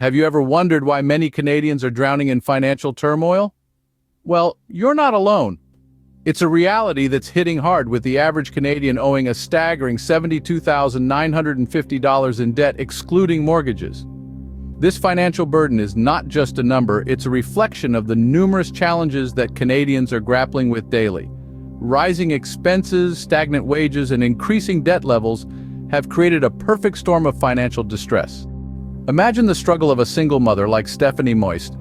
Have you ever wondered why many Canadians are drowning in financial turmoil? Well, you're not alone. It's a reality that's hitting hard, with the average Canadian owing a staggering $72,950 in debt, excluding mortgages. This financial burden is not just a number, it's a reflection of the numerous challenges that Canadians are grappling with daily. Rising expenses, stagnant wages, and increasing debt levels have created a perfect storm of financial distress. Imagine the struggle of a single mother like Stephanie Moist,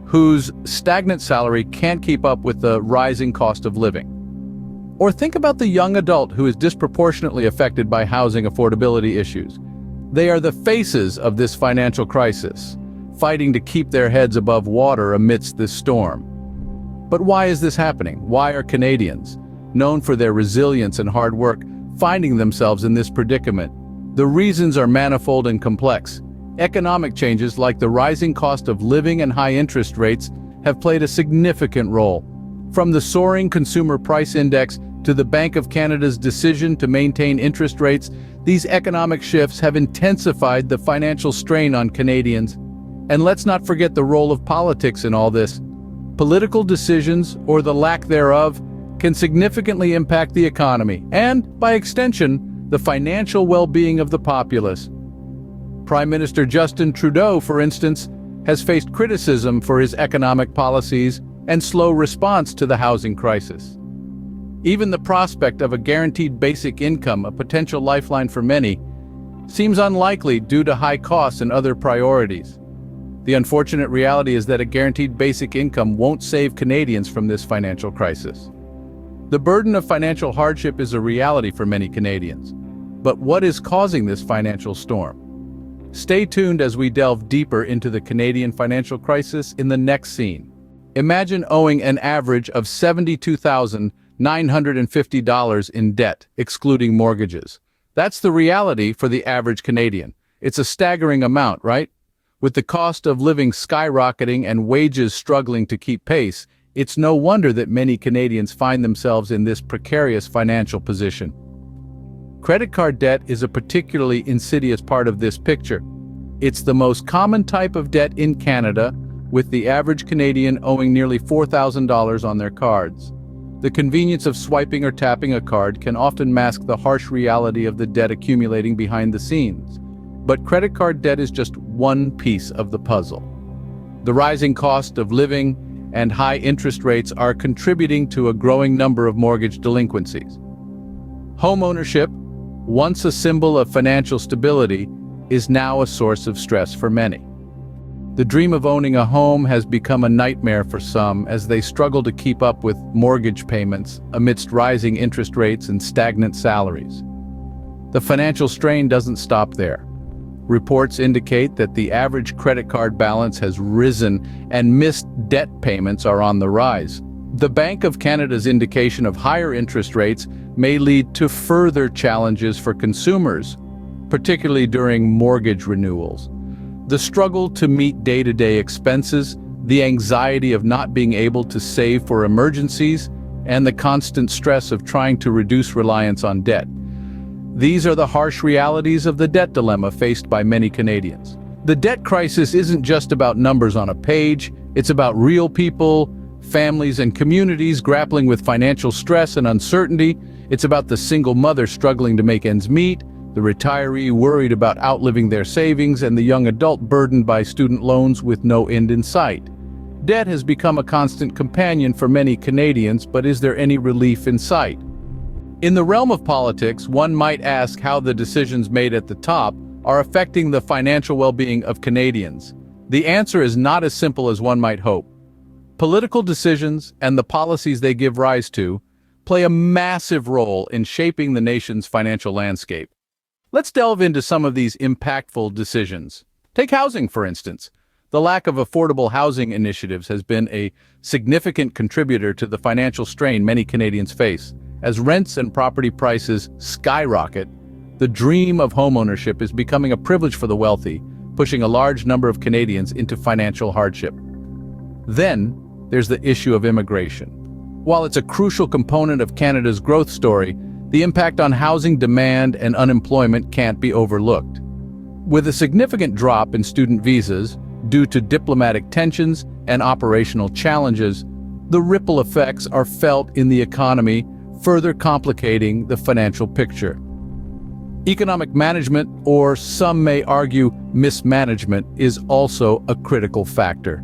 whose stagnant salary can't keep up with the rising cost of living. Or think about the young adult who is disproportionately affected by housing affordability issues. They are the faces of this financial crisis, fighting to keep their heads above water amidst this storm. But why is this happening? Why are Canadians, known for their resilience and hard work, finding themselves in this predicament? The reasons are manifold and complex. Economic changes like the rising cost of living and high interest rates have played a significant role. From the soaring consumer price index to the Bank of Canada's decision to maintain interest rates, these economic shifts have intensified the financial strain on Canadians. And let's not forget the role of politics in all this. Political decisions, or the lack thereof, can significantly impact the economy and, by extension, the financial well-being of the populace. Prime Minister Justin Trudeau, for instance, has faced criticism for his economic policies and slow response to the housing crisis. Even the prospect of a guaranteed basic income, a potential lifeline for many, seems unlikely due to high costs and other priorities. The unfortunate reality is that a guaranteed basic income won't save Canadians from this financial crisis. The burden of financial hardship is a reality for many Canadians. But what is causing this financial storm? Stay tuned as we delve deeper into the Canadian financial crisis in the next scene. Imagine owing an average of $72,950 in debt, excluding mortgages. That's the reality for the average Canadian. It's a staggering amount, right? With the cost of living skyrocketing and wages struggling to keep pace, it's no wonder that many Canadians find themselves in this precarious financial position. Credit card debt is a particularly insidious part of this picture. It's the most common type of debt in Canada, with the average Canadian owing nearly $4,000 on their cards. The convenience of swiping or tapping a card can often mask the harsh reality of the debt accumulating behind the scenes. But credit card debt is just one piece of the puzzle. The rising cost of living and high interest rates are contributing to a growing number of mortgage delinquencies. Homeownership, once a symbol of financial stability, is now a source of stress for many. The dream of owning a home has become a nightmare for some as they struggle to keep up with mortgage payments amidst rising interest rates and stagnant salaries. The financial strain doesn't stop there. Reports indicate that the average credit card balance has risen and missed debt payments are on the rise. The Bank of Canada's indication of higher interest rates may lead to further challenges for consumers, particularly during mortgage renewals. The struggle to meet day-to-day expenses, the anxiety of not being able to save for emergencies, and the constant stress of trying to reduce reliance on debt. These are the harsh realities of the debt dilemma faced by many Canadians. The debt crisis isn't just about numbers on a page, it's about real people, families and communities grappling with financial stress and uncertainty. It's about the single mother struggling to make ends meet, the retiree worried about outliving their savings, and the young adult burdened by student loans with no end in sight. Debt has become a constant companion for many Canadians, but is there any relief in sight? In the realm of politics, one might ask how the decisions made at the top are affecting the financial well-being of Canadians. The answer is not as simple as one might hope. Political decisions and the policies they give rise to play a massive role in shaping the nation's financial landscape. Let's delve into some of these impactful decisions. Take housing, for instance. The lack of affordable housing initiatives has been a significant contributor to the financial strain many Canadians face. As rents and property prices skyrocket, the dream of homeownership is becoming a privilege for the wealthy, pushing a large number of Canadians into financial hardship. Then, there's the issue of immigration. While it's a crucial component of Canada's growth story, the impact on housing demand and unemployment can't be overlooked. With a significant drop in student visas, due to diplomatic tensions and operational challenges, the ripple effects are felt in the economy, further complicating the financial picture. Economic management, or some may argue mismanagement, is also a critical factor.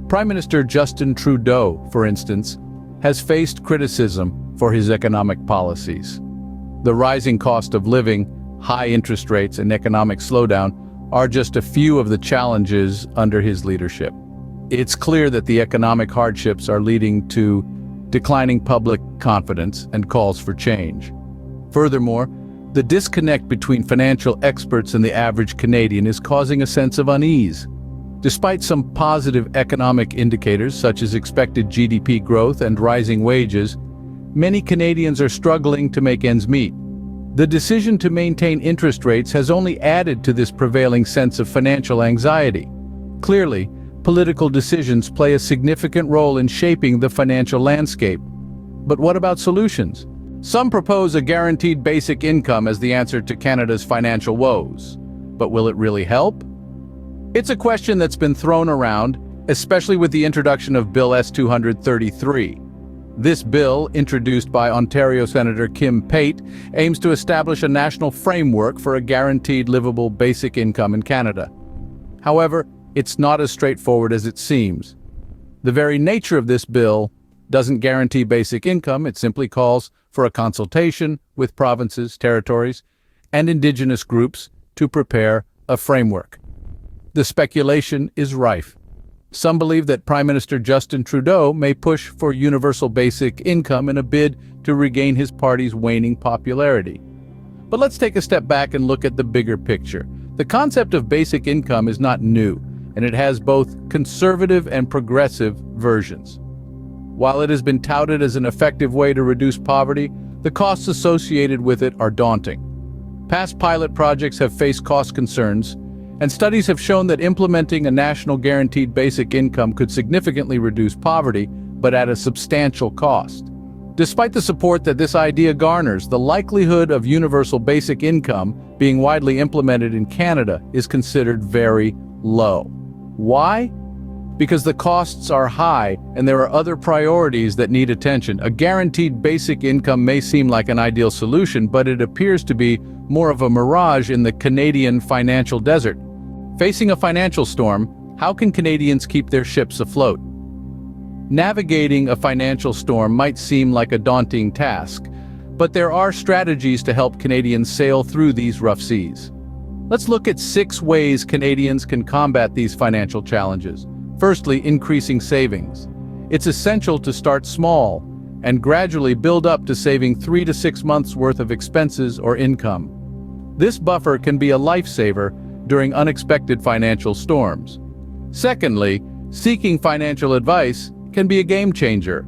Prime Minister Justin Trudeau, for instance, has faced criticism for his economic policies. The rising cost of living, high interest rates, and economic slowdown are just a few of the challenges under his leadership. It's clear that the economic hardships are leading to declining public confidence and calls for change. Furthermore, the disconnect between financial experts and the average Canadian is causing a sense of unease. Despite some positive economic indicators such as expected GDP growth and rising wages, many Canadians are struggling to make ends meet. The decision to maintain interest rates has only added to this prevailing sense of financial anxiety. Clearly, political decisions play a significant role in shaping the financial landscape. But what about solutions? Some propose a guaranteed basic income as the answer to Canada's financial woes. But will it really help? It's a question that's been thrown around, especially with the introduction of Bill S-233. This bill, introduced by Ontario Senator Kim Pate, aims to establish a national framework for a guaranteed livable basic income in Canada. However, it's not as straightforward as it seems. The very nature of this bill doesn't guarantee basic income. It simply calls for a consultation with provinces, territories, and Indigenous groups to prepare a framework. The speculation is rife. Some believe that Prime Minister Justin Trudeau may push for universal basic income in a bid to regain his party's waning popularity. But let's take a step back and look at the bigger picture. The concept of basic income is not new, and it has both conservative and progressive versions. While it has been touted as an effective way to reduce poverty, the costs associated with it are daunting. Past pilot projects have faced cost concerns, and studies have shown that implementing a national guaranteed basic income could significantly reduce poverty, but at a substantial cost. Despite the support that this idea garners, the likelihood of universal basic income being widely implemented in Canada is considered very low. Why? Because the costs are high and there are other priorities that need attention. A guaranteed basic income may seem like an ideal solution, but it appears to be more of a mirage in the Canadian financial desert. Facing a financial storm, how can Canadians keep their ships afloat? Navigating a financial storm might seem like a daunting task, but there are strategies to help Canadians sail through these rough seas. Let's look at 6 ways Canadians can combat these financial challenges. Firstly, increasing savings. It's essential to start small and gradually build up to saving 3 to 6 months' worth of expenses or income. This buffer can be a lifesaver during unexpected financial storms. Secondly, seeking financial advice can be a game changer.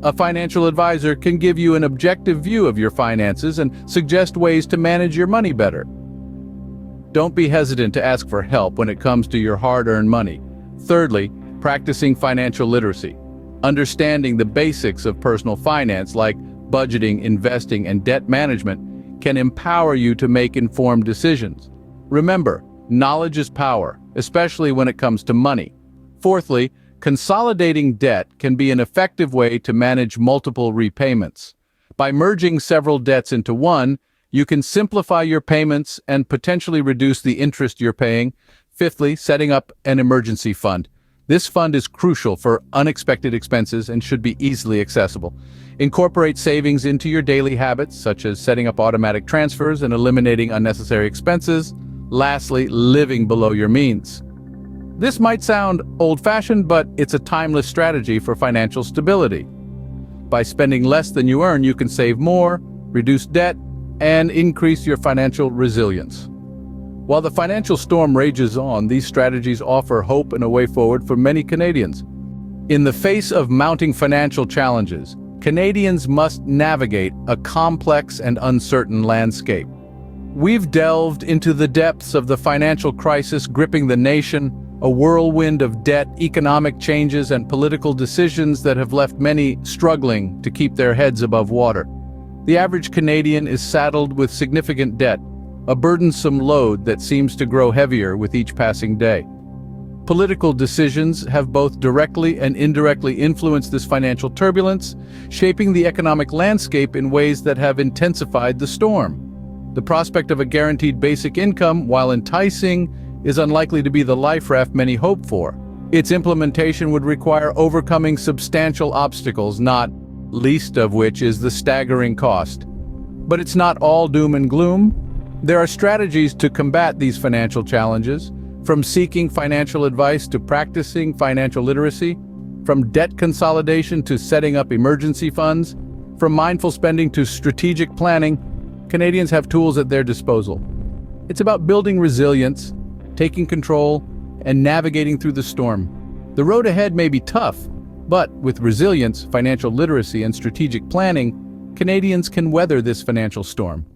A financial advisor can give you an objective view of your finances and suggest ways to manage your money better. Don't be hesitant to ask for help when it comes to your hard-earned money. Thirdly, practicing financial literacy. Understanding the basics of personal finance like budgeting, investing, and debt management can empower you to make informed decisions. Remember, knowledge is power, especially when it comes to money. Fourthly, consolidating debt can be an effective way to manage multiple repayments. By merging several debts into one, you can simplify your payments and potentially reduce the interest you're paying. Fifthly, setting up an emergency fund. This fund is crucial for unexpected expenses and should be easily accessible. Incorporate savings into your daily habits, such as setting up automatic transfers and eliminating unnecessary expenses. Lastly, living below your means. This might sound old-fashioned, but it's a timeless strategy for financial stability. By spending less than you earn, you can save more, reduce debt, and increase your financial resilience. While the financial storm rages on, these strategies offer hope and a way forward for many Canadians. In the face of mounting financial challenges, Canadians must navigate a complex and uncertain landscape. We've delved into the depths of the financial crisis gripping the nation, a whirlwind of debt, economic changes, and political decisions that have left many struggling to keep their heads above water. The average Canadian is saddled with significant debt, a burdensome load that seems to grow heavier with each passing day. Political decisions have both directly and indirectly influenced this financial turbulence, shaping the economic landscape in ways that have intensified the storm. The prospect of a guaranteed basic income, while enticing, is unlikely to be the life raft many hope for. Its implementation would require overcoming substantial obstacles, not least of which is the staggering cost. But it's not all doom and gloom. There are strategies to combat these financial challenges, from seeking financial advice to practicing financial literacy, from debt consolidation to setting up emergency funds, from mindful spending to strategic planning. Canadians have tools at their disposal. It's about building resilience, taking control, and navigating through the storm. The road ahead may be tough, but with resilience, financial literacy, and strategic planning, Canadians can weather this financial storm.